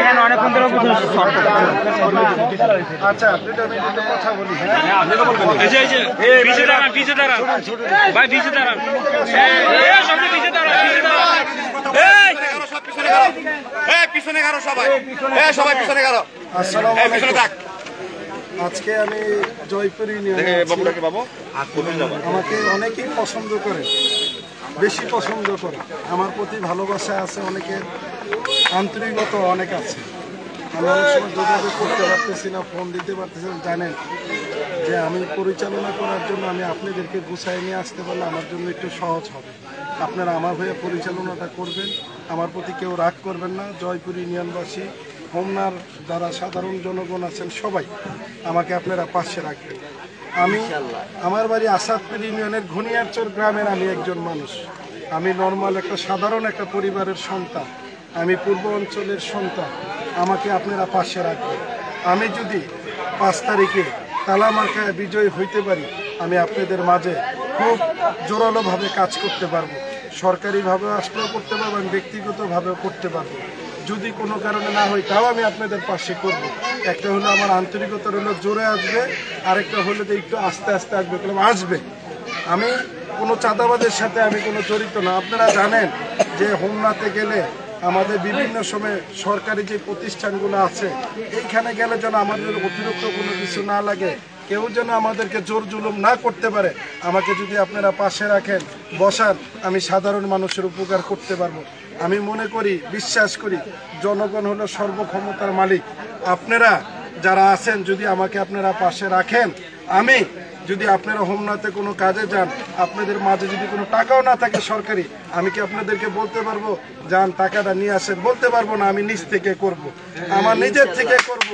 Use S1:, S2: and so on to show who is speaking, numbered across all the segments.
S1: দেখেন অনেকক্ষণ ধরে
S2: আচ্ছা কথা বলি
S1: পিছে দাঁড়ান ভাই, পিছে দাঁড়ান
S3: পিছনে গারো সবাই, সবাই পিছনে গারো।
S2: আজকে আমি জয়পুর ইউনিয়নে আমাকে অনেকেই পছন্দ করে, বেশি পছন্দ করে, আমার প্রতি ভালোবাসা আছে, অনেকের আন্তরিকতা অনেক আছে। আমি অনেক সময় যোগাযোগ করতে পারতেছি না, ফোন দিতে পারতেছি না। জানেন যে আমি পরিচালনা করার জন্য আমি আপনাদেরকে গুছাই নিয়ে আসতে পারলে আমার জন্য একটু সহজ হবে। আপনারা আমার হয়ে পরিচালনাটা করবেন, আমার প্রতি কেউ রাগ করবেন না। জয়পুর ইউনিয়নবাসী, হোমনার যারা সাধারণ জনগণ আছেন সবাই আমাকে আপনারা পাশে রাখবেন। আমি আমার বাড়ি আসাদপুর ইউনিয়নের ঘনিয়ারচর গ্রামের আমি একজন মানুষ। আমি নর্মাল একটা সাধারণ একটা পরিবারের সন্তান, আমি পূর্ব অঞ্চলের সন্তান। আমাকে আপনারা পাশে রাখবেন। আমি যদি 5 তারিখে তালামার্কায় বিজয়ী হইতে পারি, আমি আপনাদের মাঝে খুব জোরালোভাবে কাজ করতে পারবো। সরকারিভাবেও আসলেও করতে পারবো, আমি ব্যক্তিগতভাবেও করতে পারবো। যদি কোনো কারণে না হয় তাও আমি আপনাদের পাশে করব। একটা হলো আমার আন্তরিকতা হলো জোরে আসবে, আরেকটা হলো যে একটু আস্তে আস্তে আসবে, আসবে। আমি কোনো চাঁদাবাজের সাথে আমি কোনো জড়িত না। আপনারা জানেন যে হোমনাতে গেলে আমাদের বিভিন্ন সময় সরকারি যে প্রতিষ্ঠানগুলো আছে, এইখানে গেলে যেন আমাদের অতিরিক্ত কোনো কিছু না লাগে, কেউ যেন আমাদেরকে জোর জুলুম না করতে পারে। আমাকে যদি আপনারা পাশে রাখেন, বসান, আমি সাধারণ মানুষের উপকার করতে পারবো। আমি মনে করি, বিশ্বাস করি, জনগণ হলো সর্বক্ষমতার মালিক। আপনারা যারা আছেন যদি আমাকে আপনারা পাশে রাখেন, আমি যদি আপনারা হোমনাতে কোনো কাজে যান, আপনাদের মাঝে যদি কোনো টাকাও না থাকে সরকারি, আমি কি আপনাদেরকে বলতে পারবো যান টাকাটা নিয়ে আসেন? বলতে পারবো না। আমি নিজ থেকে করব, আমার নিজের থেকে করব।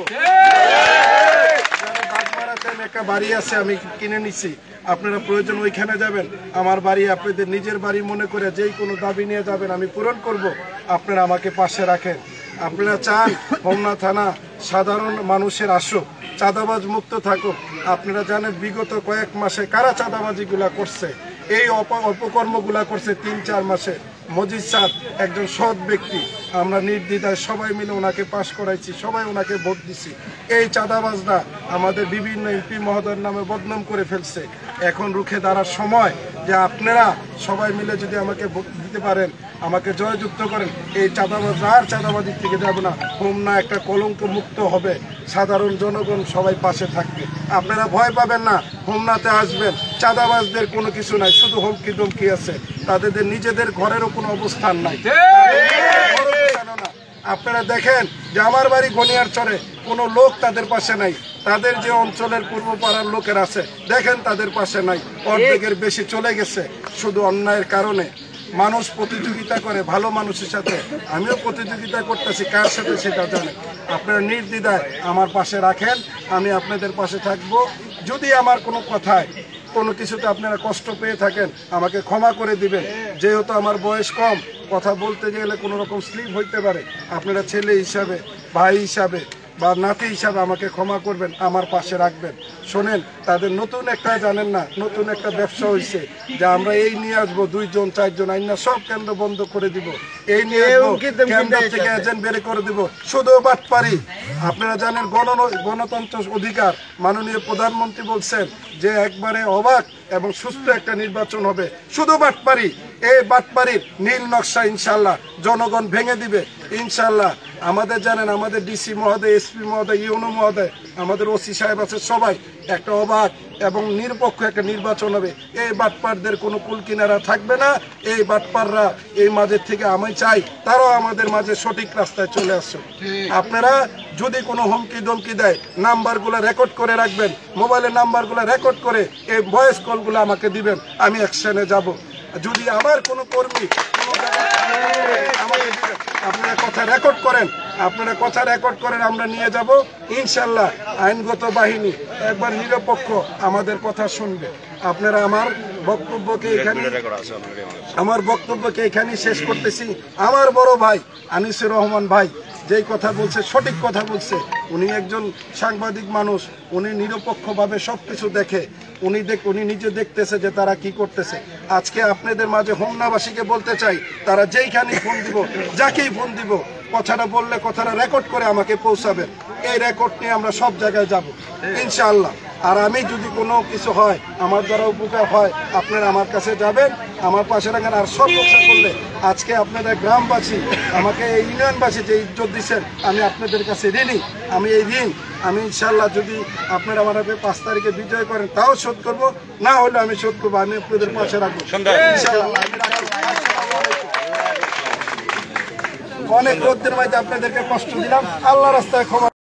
S2: একটা বাড়ি আছে আমি কিনে নিছি, আপনারা প্রয়োজন ওইখানে যাবেন। আমার বাড়ি আপনাদের নিজের বাড়ি মনে করে যেই কোনো দাবি নিয়ে যাবেন, আমি পূরণ করব। আপনারা আমাকে পাশে রাখেন। আপনারা চান হোমনা থানা সাধারণ মানুষের আসুক, চাঁদাবাজ মুক্ত থাকুক। আপনারা জানেন বিগত কয়েক মাসে কারা চাঁদাবাজিগুলা করছে, এই অপকর্মগুলা করছে 3-4 মাসে। মজিদ স্যার একজন সৎ ব্যক্তি, আমরা নির্দ্বিধায় সবাই মিলে ওনাকে পাশ করাইছি, সবাই ওনাকে ভোট দিছি। এই চাঁদাবাজরা আমাদের বিভিন্ন এমপি মহোদয়ের নামে বদনাম করে ফেলছে। এখন রুখে দাঁড়ার সময় যে আপনারা সবাই মিলে যদি আমাকে ভোট দিতে পারেন, আমাকে জয়যুক্ত করেন, এই চাঁদাবাজরা আর চাঁদাবাজির থেকে যাবে না। হোমনা একটা কলঙ্ক মুক্ত হবে, সাধারণ জনগণ সবাই পাশে থাকবে। আপনারা ভয় পাবেন না, হোমনাতে আসবেন, চাঁদাবাজদের কোনো কিছু নাই, শুধু হুমকি ধমকি আছে। তাদের নিজেদের ঘরেরও কোনো অবস্থান নাই। আপনারা দেখেন যে আমার বাড়ি ঘনিয়ারচরে কোনো লোক তাদের পাশে নাই। তাদের যে অঞ্চলের পূর্ব পাড়ার লোকের আছে, দেখেন তাদের পাশে নাই, অর্ধেকের বেশি চলে গেছে শুধু অন্যায়ের কারণে। মানুষ প্রতিযোগিতা করে ভালো মানুষের সাথে, আমিও প্রতিযোগিতা করতেছি, কার সাথে সেটা জানেন। আপনারা নির্দ্বিধায় আমার পাশে রাখেন, আমি আপনাদের পাশে থাকবো। যদি আমার কোনো কথায় কোনো কিছুতে আপনারা কষ্ট পেয়ে থাকেন, আমাকে ক্ষমা করে দিবেন। যেহেতু আমার বয়স কম, কথা বলতে গেলে কোনো রকম স্লিপ হইতে পারে। আপনারা ছেলে হিসাবে, ভাই হিসাবে বা নাতি হিসাবে আমাকে ক্ষমা করবেন, আমার পাশে রাখবেন। শোনেন, তাদের নতুন একটা জানেন না, নতুন একটা ব্যবসা হয়েছে যে আমরা এই নিয়ে আসবো 2-4 জন আইন না, সব কেন্দ্র বন্ধ করে দিব, এই নিয়ে কেন্দ্র থেকে এজেন্ট বের করে দিব। শুধু বাটপারি। আপনারা জানেন গণতন্ত্র অধিকার, মাননীয় প্রধানমন্ত্রী বলছেন যে একবারে অবাক এবং সুস্থ একটা নির্বাচন হবে। শুধু বাটপারি, এই বাটপারির নীল নকশা ইনশাল্লাহ জনগণ ভেঙে দিবে ইনশাল্লাহ। আমাদের জানেন আমাদের ডিসি মহোদয়, এসপি মহোদয়, ইউনো মহোদয়, আমাদের ওসি সাহেব আছে, সবাই একটা অবাক এবং নিরপেক্ষ একটা নির্বাচন হবে। এই বাটপারদের কোনো কুলকিনারা থাকবে না। এই বাটপাররা এই মাঝে থেকে আমি চাই তারাও আমাদের মাঝে সঠিক রাস্তায় চলে আসছে। আপনারা যদি কোনো হুমকি ধমকি দেয়, নাম্বারগুলো রেকর্ড করে রাখবেন, মোবাইলের নাম্বারগুলো রেকর্ড করে এই ভয়েস কলগুলো আমাকে দিবেন, আমি অ্যাকশনে যাব। যদি আমার কোনো কর্মী আমাকে দিবেন, আপনারা কথা রেকর্ড করেন, আপনারা কথা রেকর্ড করেন, আমরা নিয়ে যাব ইনশাল্লাহ। আইনগত বাহিনী একবার নিরপেক্ষ আমাদের কথা শুনবে। আপনারা আমার বক্তব্যকে এখানে শেষ করতেছি। আমার বড় ভাই আনিসুর রহমান ভাই যেই কথা বলছে, সঠিক কথা বলছে। উনি একজন সাংবাদিক মানুষ, উনি নিরপেক্ষভাবে সব কিছু দেখে, উনি নিজে দেখতেছে যে তারা কি করতেছে। আজকে আপনাদের মাঝে হোমনাবাসীকে বলতে চাই, তারা যেইখানে ফোন দিব, যাকেই ফোন দিব, কথাটা বললে কথাটা রেকর্ড করে আমাকে পৌঁছাবেন। এই রেকর্ড নিয়ে আমরা সব জায়গায় যাব ইনশাআল্লাহ। আর আমি যদি কোনো কিছু হয়, আমার দ্বারা উপকার হয়, আপনারা আমার কাছে যাবেন, আমার পাশে রাখেন। আর সব রক্ষা করলে আজকে আপনারা গ্রামবাসী, আমাকে এই ইউনিয়নবাসী যে ইজ্জত দিচ্ছেন, আমি আপনাদের কাছে ঋণী। আমি এই ঋণ আমি ইনশাআল্লাহ যদি আপনারা আমার 5 তারিখে বিজয় করেন তাও শোধ করব, না হলে আমি শোধ করবো। আমি আপনাদের পাশে রাখবো ইনশাআল্লাহ। অনেক রোদ্রের মাঝে আপনাদেরকে কষ্ট দিলাম, আল্লাহ রাস্তায় ক্ষমা।